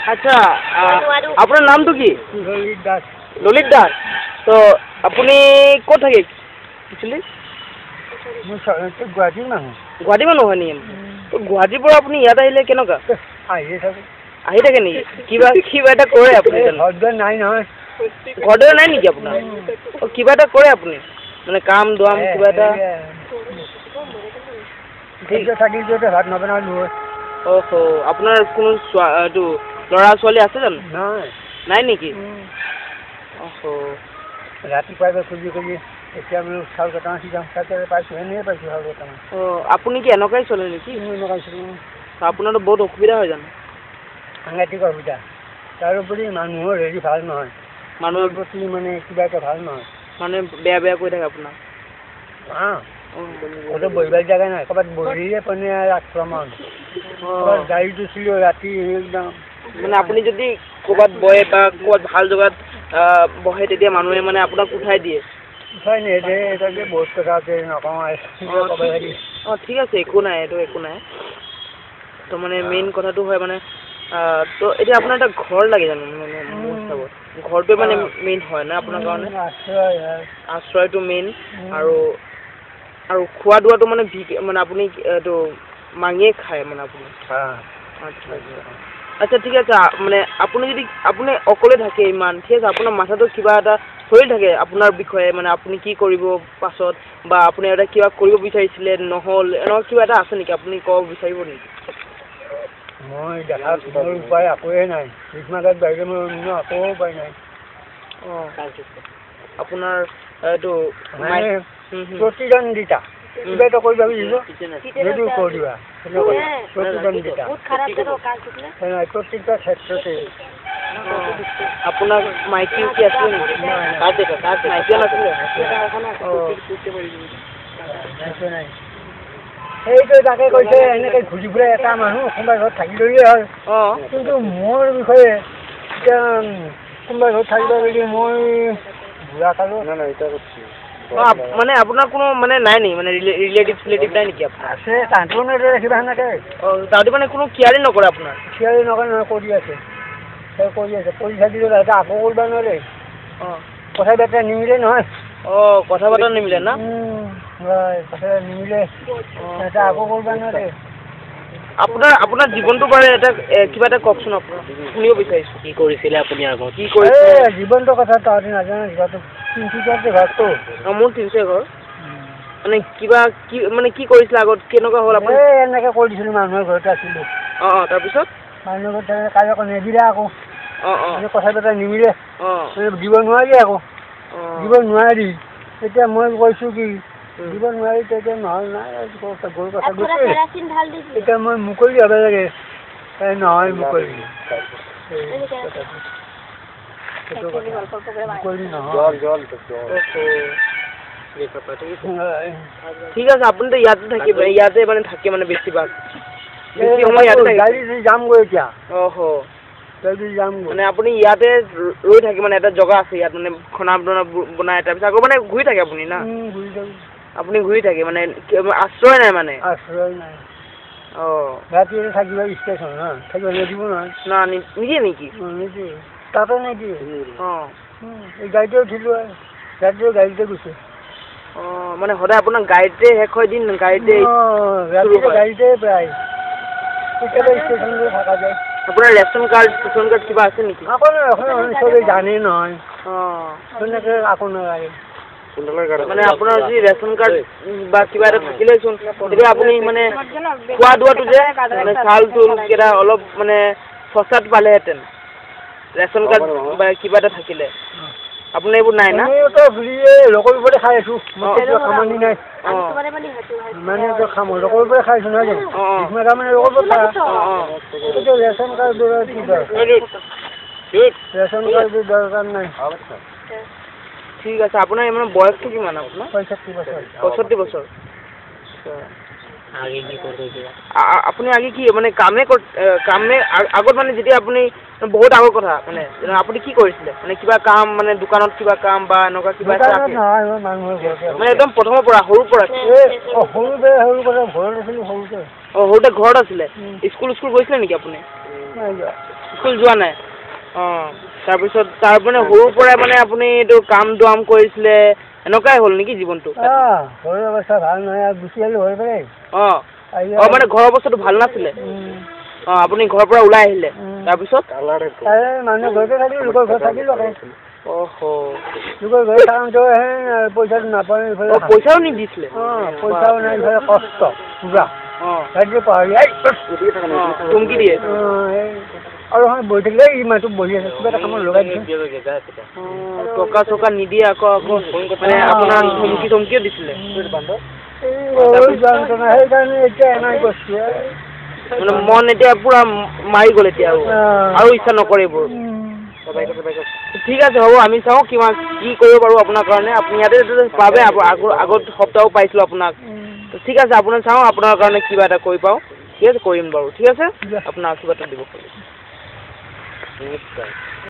আচ্ছা আপোনাৰ নামটো কি? ললিত দাস। ললিত দাস। তো আপুনি ক'ত থাকে একচুৱেলি? গুৱাহাটীৰ মানুহ। গুৱাহাটী মানুহ হয় নেকি? তো গুৱাহাটীৰ পৰা আপুনি ইয়াত আহিলে কেনেকুৱা? আহিয়ে থাকোঁ। আহি থাকে নেকি? কিবা এটা কৰে আপুনি? ঘৰত নাই নহয়। ঘৰ দৰে নাই নেকি আপোনাৰ? কিবা এটা কৰে আপুনি মানে কাম দাম কিবা এটা? থাকি যদি ভাত নবনালো। অহ আপোনাৰ কোনো এইটো ল'ৰা ছোৱালী আছে জানো? নাই নেকি? অহ ৰাতিপুৱাই খুজি এতিয়া আমি চাউল কেইটামান সিজাম তাতে পাইছোঁ এনেই পাইছোঁ চাউল কেইটামান। আপুনি কি এনেকুৱাই চলে নেকি? এনেকুৱাই চলে। আপোনাৰতো বহুত অসুবিধা হয় জানো? সাংঘাতিক অসুবিধা। তাৰোপৰি মানুহৰ হেৰি ভাল নহয়। মানুহৰ প্ৰতি মানে কিবা এটা ভাল নহয়। মানে বেয়া কৈ থাকে আপোনাক? ক'তো বহিবাৰ জেগা নাই। ক'ৰবাত বহিলে পানে আক্ৰমণ। গাড়ীত উঠিলেও ৰাতি একদম। মানে আপুনি যদি ক'ৰবাত বহে বা ক'ৰবাত ভাল জেগাত বহে তেতিয়া মানুহে মানে আপোনাক উঠাই দিয়ে? উঠাই নিদিয়ে তাকে বহুত কথা আছে নকওঁ। ঠিক আছে একো নাই, এইটো একো নাই। তো মানে মেইন কথাটো হয় মানে তো এতিয়া আপোনাৰ এটা ঘৰ লাগে জানো? মানে মোৰ হিচাপত ঘৰটোৱে মানে মেইন হয় না আপোনাৰ কাৰণে? আশ্ৰয়টো মেইন আৰু খোৱা দোৱাটো মানে মানে আপুনি এইটো মাঙিয়ে খায় মানে আপুনি? আচ্ছা ঠিক আছে। মানে আপুনি অকলে থাকে ইমান, ঠিক আছে। আপোনাৰ মাথাটো কিবা এটা চলি থাকে আপোনাৰ বিষয়ে, মানে আপুনি কি কৰিব পাছত বা আপুনি এটা কিবা কৰিব বিচাৰিছিলে নহ'ল, এনেকুৱা কিবা এটা আছে নেকি? আপুনি ক'ব বিচাৰিব নেকি? মই দেখাত মোৰ উপায় একোৱে নাই। বিছনাত বাহিৰে মোৰ অন্য একো উপায় নাই। আপোনাৰ এইটো প্ৰতিদ্বন্দ্বিতা কিবা এটা কৰিব বিচাৰিছোঁ যদি কৰিবা প্ৰতিদ্বন্দ্বিতা প্ৰতিটা ক্ষেত্ৰতে। আপোনাৰ মাইকী কি আছিলে নেকি? মাইকীও নাছিলে? নাই। সেইটো তাকে কৈছে এনেকৈ ঘূৰি ফুৰে এটা মানুহ কোনোবা ঘৰত থাকিলেই হ'ল। কিন্তু মোৰ বিষয়ে এতিয়া কোনোবা ঘৰত থাকিব বুলি মই বুঢ়া কালো মানে আপোনাৰ কোনো মানে নাই নেকি? মানে ৰিলেটিভ নাই নেকি আপোনাৰ? আছে। তাহাঁতেও নেদে ৰাখিবা সেনেকৈ। তাহাঁতি মানে কোনো কেয়াৰে নকৰে আপোনাৰ? কেয়াৰে নকৰে নহয়, কৰি আছে কৰি থাকিলেও তাহাঁতে আকৌ কৰিব নোৱাৰে। কথা বতৰা নিমিলে নহয়। কথা বতৰা নিমিলে না? কথা নিমিলে সিহঁতে আকৌ কৰিব নোৱাৰে। আপোনাৰ জীৱনটো পাৰে এটা কিবা এটা কওকচোন। আপোনাৰ শুনিব বিচাৰিছোঁ। কি কৰিছিলে আপুনি আগত? কি জীৱনটোৰ কথা তাহাঁতে নাজানে। তিনিচুকীয়াতে ঘৰটো। মোৰ তিনিচুকীয়া ঘৰ। মানে কিবা মানে কি কৰিছিলে আগত? কেনেকুৱা হ'ল আপুনি? এনেকৈ কৰি দিছিলোঁ মানুহৰ ঘৰতে আছিলোঁ। তাৰপিছত? মানুহৰ ঘৰত কালি আকৌ নিদিলে আকৌ। কথা বতৰা নিমিলে। দিব নোৱাৰি আকৌ। দিব নোৱাৰি। এতিয়া মই কৈছোঁ কি দিব নোৱাৰি তেতিয়া নহ'ল নাই গৰু কথা গৈছে। এতিয়া মই মুকলি হ'ব লাগে। নহয় মুকলি ঠিক আছে। আপুনিতো ইয়াতে থাকিব, ইয়াতে মানে থাকে মানে বেছিভাগ গাড়ী যামগৈ এতিয়া। মানে আপুনি ইয়াতে ৰৈ থাকে মানে এটা জেগা আছে ইয়াত মানে খানা বনাই তাৰপিছত আকৌ মানে ঘূৰি থাকে আপুনি না? আপুনি ঘূৰি থাকে মানে আশ্ৰয় নাই মানে? আশ্ৰয় নাই। ৰাতি থাকিব ষ্টেচন থাকিব নিদিব নহয়। নিদিয়ে নেকি? নিদিয়ে তাতে নিদিয়ে। এই গাড়ীতে উঠিলোঁ আৰু গাড়ীতে গৈছে। মানে সদায় আপোনাৰ গাড়ীতে শেষ হয় দিন? গাড়ীতে গাড়ীতে প্ৰায় কেতিয়াবা ষ্টেচনতে থকা যায়। আপোনাৰ ৰেচন কাৰ্ড কিবা আছে নেকি? চবেই জানেই নহয়। তেনেকৈ আকৌ নালাগে। মানে আপোনাৰ যদি ৰেচন কাৰ্ড বা কিবা এটা থাকিলেচোন তেতিয়া আপুনি মানে খোৱা দোৱাটো যে মানে চাউল কেইটা অলপ মানে সস্তাত পালেহেঁতেন ৰেচন কাৰ্ড বা কিবা এটা থাকিলে। আপোনাৰ এইবোৰ নাই না? লগৰ পৰা খাই আছোঁ। কামানি নাই মানে লগৰ পৰা খাইছোঁ নহয় জানো? মানে লগৰ পৰা ৰেচন কাৰ্ড ৰেচন কাৰ্ডৰ দৰকাৰ নাই। ঠিক আছে। আপোনাৰ মানে বয়সটো কিমান আপোনাৰ? 65 বছৰ। 65 বছৰ। আপুনি আগে কি মানে কামে আগত মানে যেতিয়া আপুনি বহুত আগৰ কথা মানে আপুনি কি কৰিছিলে মানে কিবা কাম মানে দোকানত কিবা কাম বা এনেকুৱা কিবা মানে একদম প্ৰথমৰ পৰা সৰুৰ পৰা সৰুতে ঘৰত আছিলে স্কুল গৈছিলে নেকি আপুনি স্কুল যোৱা নাই তাৰপিছত তাৰ মানে সৰুৰ পৰাই মানে আপুনি এইটো কাম দাম কৰিছিলে এনেকুৱাই হ'ল নেকি জীৱনটো মানে ঘৰৰ অৱস্থাটো ভাল নাছিলে আপুনি ঘৰৰ পৰা ওলাই আহিলে তাৰপিছত পইচাটো নাপায় পইচাও নিদিছিলে পইচাও নাই কষ্ট পুৰা ধমকি দিয়ে আৰু বহি থাকিলে ইমানটো বহি আছে কিবা এটা কামত লগাই টকা চকা নিদিয়ে আকৌ মানে আপোনাৰ ধমকিও দিছিলে সেইকাৰণে এতিয়া এনাই কৰিছো মানে মন এতিয়া পুৰা মাৰি গ'ল এতিয়া আৰু ইচ্ছা নকৰে এইবোৰ ঠিক আছে হ'ব আমি চাওঁ কিমান কি কৰিব পাৰোঁ আপোনাৰ কাৰণে আপুনি ইয়াতে পাবে আগত সপ্তাহো পাইছিলোঁ আপোনাক ঠিক আছে আপোনাক চাওঁ আপোনাৰ কাৰণে কিবা এটা কৰি পাওঁ ঠিক আছে কৰিম বাৰু ঠিক আছে আপোনাৰ আশীৰ্বাদটো দিব নিশ্চয়